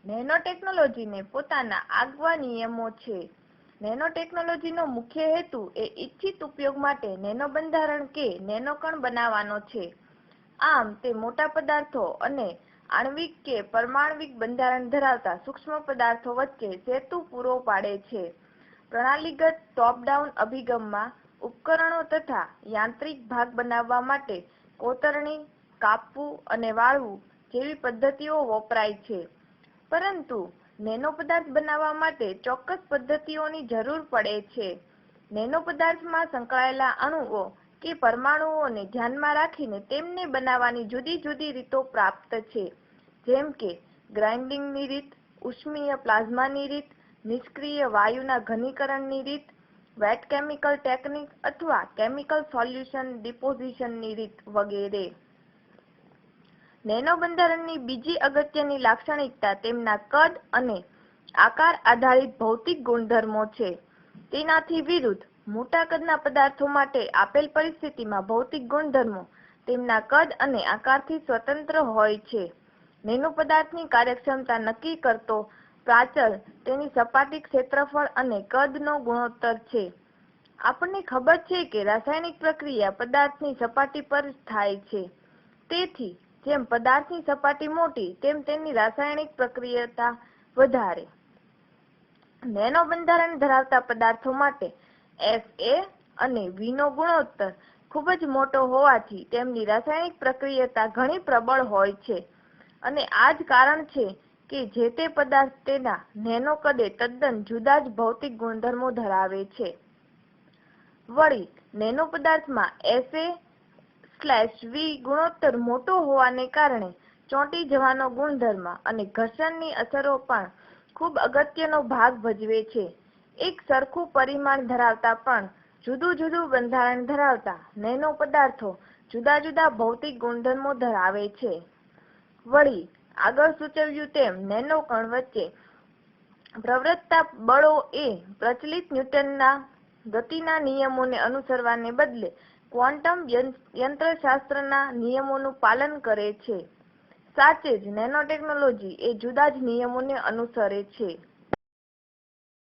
Nano ટેકનોલોજીને પોતાના આગવા નિયમો છે. નેનો ટેકનોલોજીનો મુખ્ય હેતુ એ ઇચ્છિત ઉપયોગ માટે નેનો બંધારણ કે નેનો કણ બનાવવાનો છે. આમ તે મોટા પદાર્થો અને આણ્વિક કે પરમાણ્વિક બંધારણ ધરાવતા સૂક્ષ્મ પદાર્થો વચ્ચે સેતુ પૂરો પાડે છે. પ્રણાલીગત ટોપ-ડાઉન અભિગમમાં ઉપકરણો તથા યાંત્રિક ભાગ બનાવવા માટે કોતરણી, કાપવું અને વાળવું જેવી પદ્ધતિઓ વપરાય છે. પરંતુ નેનો પદાર્થ બનાવવા માટે ચોક્કસ પદ્ધતિઓની જરૂર પડે છે. નેનો પદાર્થમાં સંકળાયેલા અણુઓ કે પરમાણુઓને ધ્યાનમાં રાખીને તેમને બનાવવાની જુદી જુદી રીતો પ્રાપ્ત છે. જેમ કે ગ્રાઇન્ડિંગની રીત, ઉષ્મીય પ્લાઝ્માની રીત, નિષ્ક્રિય વાયુના ઘનીકરણની રીત, વેટ કેમિકલ ટેકનિક અથવા કેમિકલ સોલ્યુશન ડિપોઝિશનની રીત વગેરે. નેનો બંધારણની બીજી અગત્યની લાક્ષણિકતા તેમના કદ અને આકાર આધારિત ભૌતિક ગુણધર્મો છે. તેનાથી વિરુદ્ધ મોટા કદના પદાર્થો માટે આપેલ પરિસ્થિતિમાં ભૌતિક ગુણધર્મો તેમના કદ અને આકારથી સ્વતંત્ર હોય છે. નેનો પદાર્થની કાર્યક્ષમતા નક્કી કરતો પ્રાચલ તેની સપાટી, ક્ષેત્રફળ અને કદનો ગુણોત્તર છે. આપણને ખબર છે કે રાસાયણિક પ્રક્રિયા પદાર્થની સપાટી પર થાય છે. તેથી જેમ પદાર્થની સપાટી મોટી તેમ તેની રાસાયણિક પ્રક્રિયતા વધારે. નેનો બંધારણ ધરાવતા પદાર્થો માટે Fa અને V નો ગુણોત્તર ખૂબ જ મોટો હોવાથી તેમની રાસાયણિક પ્રક્રિયતા ઘણી પ્રબળ હોય છે અને આ જ કારણ છે કે જે તે પદાર્થ તેના નેનો કદે તદ્દન જુદા જ ભૌતિક ગુણધર્મો ધરાવે છે. વળી નેનો પદાર્થમાં Fa/V ગુણોત્તર મોટો હોવાને કારણે ચોંટી જવાનો ગુણધર્મ અને ઘર્ષણની અસરો પણ ખૂબ અગત્યનો ભાગ ભજવે છે. એક સરખું પરિમાણ ધરાવતા પણ જુદું જુદું બંધારણ ધરાવતા નેનો પદાર્થો જુદા જુદા ભૌતિક ગુણધર્મો ધરાવે છે. વળી આગળ સૂચવ્યું તેમ નેનો કણ વચ્ચે પ્રવર્તતા બળો એ પ્રચલિત ન્યૂટનના ગતિના નિયમોને અનુસરવાને બદલે ક્વોન્ટમ યંત્રશાસ્ત્રના નિયમોનું પાલન કરે છે. સાચે જ નેનો ટેકનોલોજી એ જુદા જ નિયમોને અનુસરે છે.